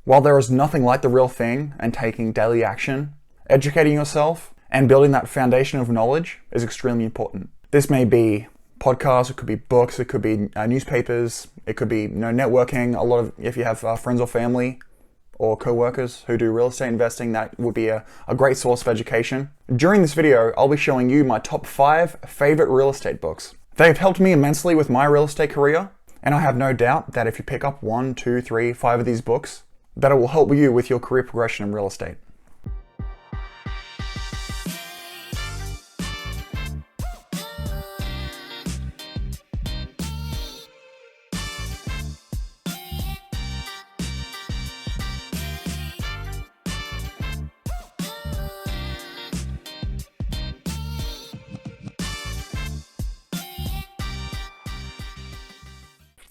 While there is nothing like the real thing and taking daily action, educating yourself and building that foundation of knowledge is extremely important. This may be podcasts, it could be books, it could be newspapers, it could be networking. A lot of, if you have friends or family or co-workers who do real estate investing, that would be a great source of education. During this video, I'll be showing you my top 5 favorite real estate books. They've helped me immensely with my real estate career, and I have no doubt that if you pick up 1, 2, 3, 5 of these books, that it will help you with your career progression in real estate.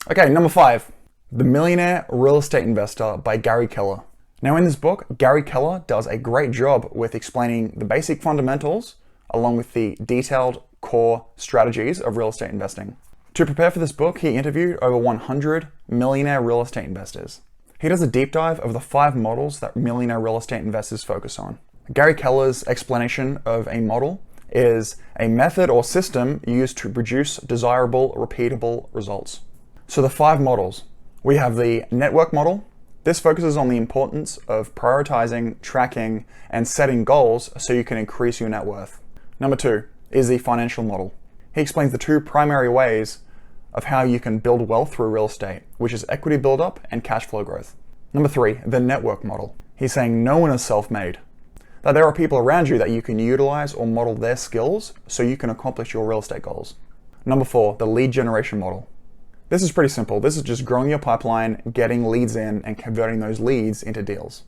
Okay, number 5, The Millionaire Real Estate Investor by Gary Keller. Now in this book, Gary Keller does a great job with explaining the basic fundamentals along with the detailed core strategies of real estate investing. To prepare for this book, he interviewed over 100 millionaire real estate investors. He does a deep dive of the 5 models that millionaire real estate investors focus on. Gary Keller's explanation of a model is a method or system used to produce desirable, repeatable results. So the 5 models. We have the network model. This focuses on the importance of prioritizing, tracking, and setting goals so you can increase your net worth. Number 2 is the financial model. He explains the 2 primary ways of how you can build wealth through real estate, which is equity buildup and cash flow growth. Number 3, the network model. He's saying no one is self-made, that there are people around you that you can utilize or model their skills so you can accomplish your real estate goals. Number 4, the lead generation model. This is pretty simple. This is just growing your pipeline, getting leads in, and converting those leads into deals.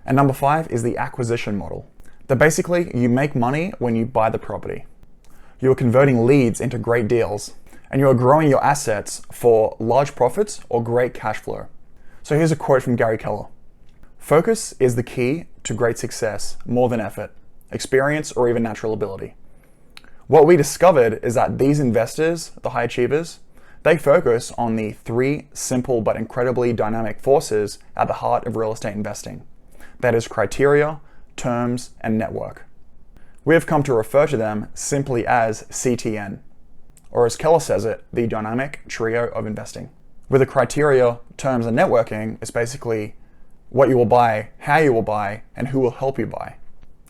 And number 5 is the acquisition model. That basically you make money when you buy the property. You are converting leads into great deals, and you are growing your assets for large profits or great cash flow. So here's a quote from Gary Keller. Focus is the key to great success more than effort, experience, or even natural ability. What we discovered is that these investors, the high achievers, they focus on the 3 simple but incredibly dynamic forces at the heart of real estate investing. That is criteria, terms, and network. We have come to refer to them simply as CTN, or as Keller says it, the dynamic trio of investing. With the criteria, terms, and networking, it's basically what you will buy, how you will buy, and who will help you buy.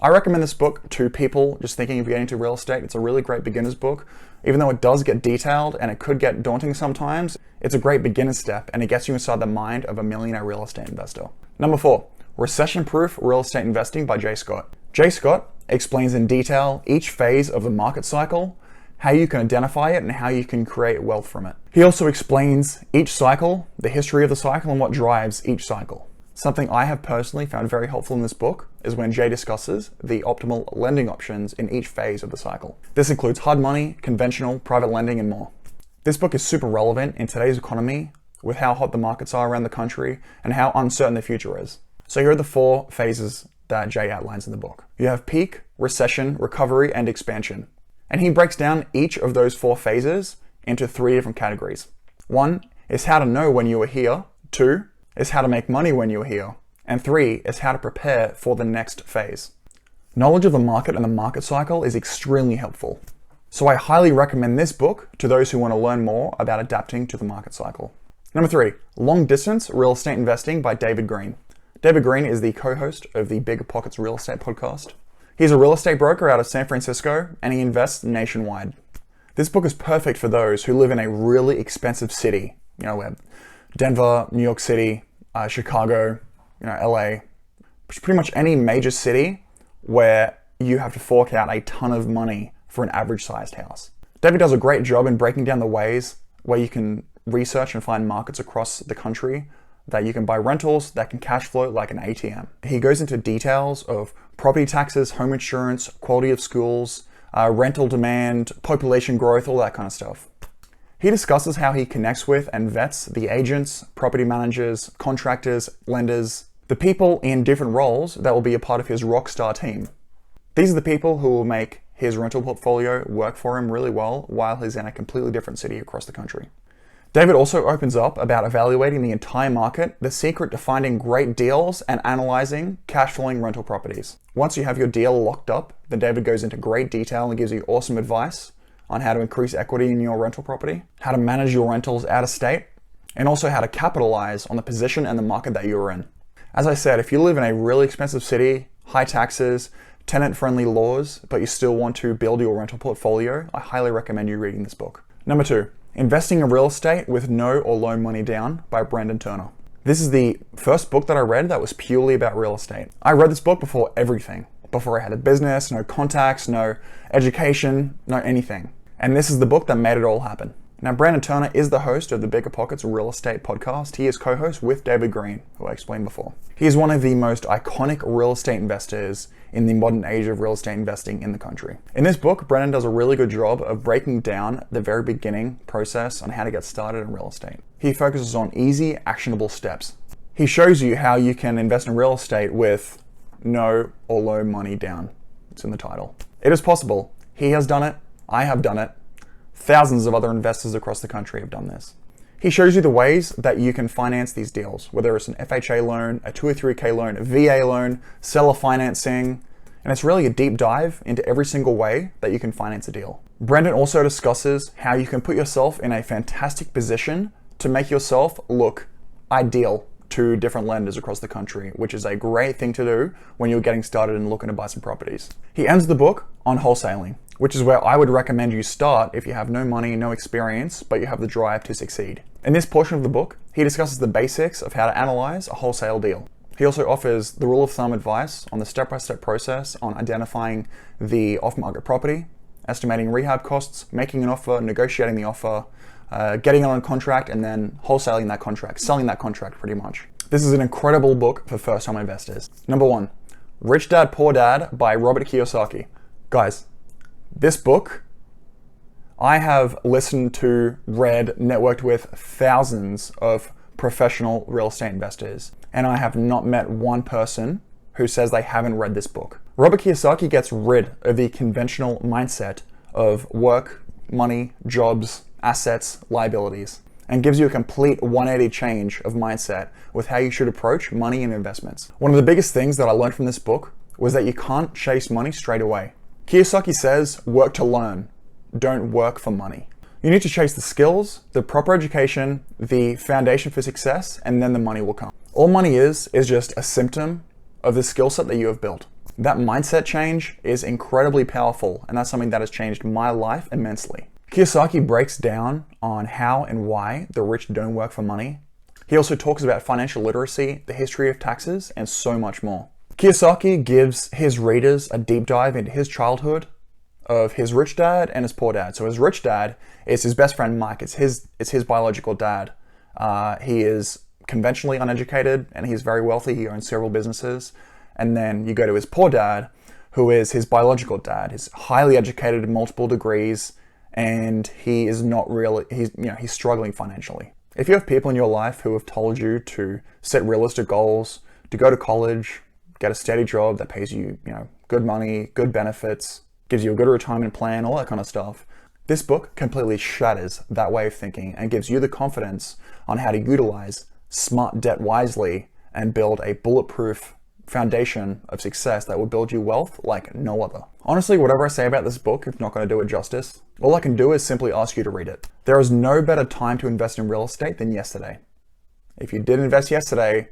I recommend this book to people just thinking of getting into real estate. It's a really great beginner's book. Even though it does get detailed and it could get daunting sometimes, it's a great beginner step and it gets you inside the mind of a millionaire real estate investor. Number 4, Recession-Proof Real Estate Investing by Jay Scott. Jay Scott explains in detail each phase of the market cycle, how you can identify it and how you can create wealth from it. He also explains each cycle, the history of the cycle, and what drives each cycle. Something I have personally found very helpful in this book is when Jay discusses the optimal lending options in each phase of the cycle. This includes hard money, conventional, private lending, and more. This book is super relevant in today's economy with how hot the markets are around the country and how uncertain the future is. So here are the 4 phases that Jay outlines in the book. You have peak, recession, recovery, and expansion. And he breaks down each of those 4 phases into 3 different categories. 1 is how to know when you are here. 2 is how to make money when you're here. And 3 is how to prepare for the next phase. Knowledge of the market and the market cycle is extremely helpful. So I highly recommend this book to those who want to learn more about adapting to the market cycle. Number 3, Long Distance Real Estate Investing by David Green. David Green is the co-host of the Bigger Pockets Real Estate podcast. He's a real estate broker out of San Francisco and he invests nationwide. This book is perfect for those who live in a really expensive city, where Denver, New York City, Chicago, LA, pretty much any major city where you have to fork out a ton of money for an average sized house. David does a great job in breaking down the ways where you can research and find markets across the country that you can buy rentals that can cash flow like an ATM. He goes into details of property taxes, home insurance, quality of schools, rental demand, population growth, all that kind of stuff. He discusses how he connects with and vets the agents, property managers, contractors, lenders, the people in different roles that will be a part of his rockstar team. These are the people who will make his rental portfolio work for him really well while he's in a completely different city across the country. David also opens up about evaluating the entire market, the secret to finding great deals, and analyzing cash flowing rental properties. Once you have your deal locked up, then David goes into great detail and gives you awesome advice on how to increase equity in your rental property, how to manage your rentals out of state, and also how to capitalize on the position and the market that you're in. As I said, if you live in a really expensive city, high taxes, tenant-friendly laws, but you still want to build your rental portfolio, I highly recommend you reading this book. Number 2, Investing in Real Estate with No or Low Money Down by Brendan Turner. This is the first book that I read that was purely about real estate. I read this book before everything. Before I had a business, no contacts, no education, no anything. And this is the book that made it all happen. Now, Brandon Turner is the host of the Bigger Pockets Real Estate podcast. He is co-host with David Green, who I explained before. He is one of the most iconic real estate investors in the modern age of real estate investing in the country. In this book, Brendan does a really good job of breaking down the very beginning process on how to get started in real estate. He focuses on easy, actionable steps. He shows you how you can invest in real estate with no or low money down. It's in the title. It is possible. He has done it. I have done it. Thousands of other investors across the country have done this. He shows you the ways that you can finance these deals, whether it's an FHA loan, a 203k loan, a VA loan, seller financing, and it's really a deep dive into every single way that you can finance a deal. Brendan also discusses how you can put yourself in a fantastic position to make yourself look ideal to different lenders across the country, which is a great thing to do when you're getting started and looking to buy some properties. He ends the book on wholesaling, which is where I would recommend you start if you have no money, no experience, but you have the drive to succeed. In this portion of the book, he discusses the basics of how to analyze a wholesale deal. He also offers the rule of thumb advice on the step-by-step process on identifying the off-market property, estimating rehab costs, making an offer, negotiating the offer, getting on a contract, and then wholesaling that contract, selling that contract pretty much. This is an incredible book for first-time investors. Number 1, Rich Dad, Poor Dad by Robert Kiyosaki. Guys, this book, I have listened to, read, networked with thousands of professional real estate investors, and I have not met one person who says they haven't read this book. Robert Kiyosaki gets rid of the conventional mindset of work, money, jobs, assets, liabilities, and gives you a complete 180 change of mindset with how you should approach money and investments. One of the biggest things that I learned from this book was that you can't chase money straight away. Kiyosaki says, work to learn, don't work for money. You need to chase the skills, the proper education, the foundation for success, and then the money will come. All money is just a symptom of the skill set that you have built. That mindset change is incredibly powerful, and that's something that has changed my life immensely. Kiyosaki breaks down on how and why the rich don't work for money. He also talks about financial literacy, the history of taxes, and so much more. Kiyosaki gives his readers a deep dive into his childhood of his rich dad and his poor dad. So his rich dad is his best friend Mike. It's his biological dad. He is conventionally uneducated and he's very wealthy. He owns several businesses. And then you go to his poor dad, who is his biological dad. He's highly educated, multiple degrees, and he is not really, he's struggling financially. If you have people in your life who have told you to set realistic goals, to go to college, get a steady job that pays you, good money, good benefits, gives you a good retirement plan, all that kind of stuff, this book completely shatters that way of thinking and gives you the confidence on how to utilize smart debt wisely and build a bulletproof foundation of success that will build you wealth like no other. Honestly, whatever I say about this book is not going to do it justice. All I can do is simply ask you to read it. There is no better time to invest in real estate than yesterday. If you did invest yesterday,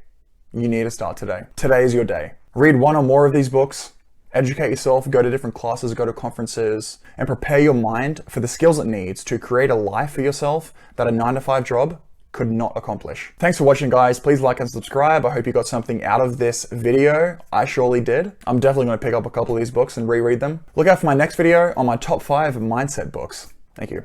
you need to start today. Today is your day. Read one or more of these books, educate yourself, go to different classes, go to conferences, and prepare your mind for the skills it needs to create a life for yourself that a 9-to-5 job could not accomplish. Thanks for watching, guys. Please like and subscribe. I hope you got something out of this video. I surely did. I'm definitely going to pick up a couple of these books and reread them. Look out for my next video on my top 5 mindset books. Thank you.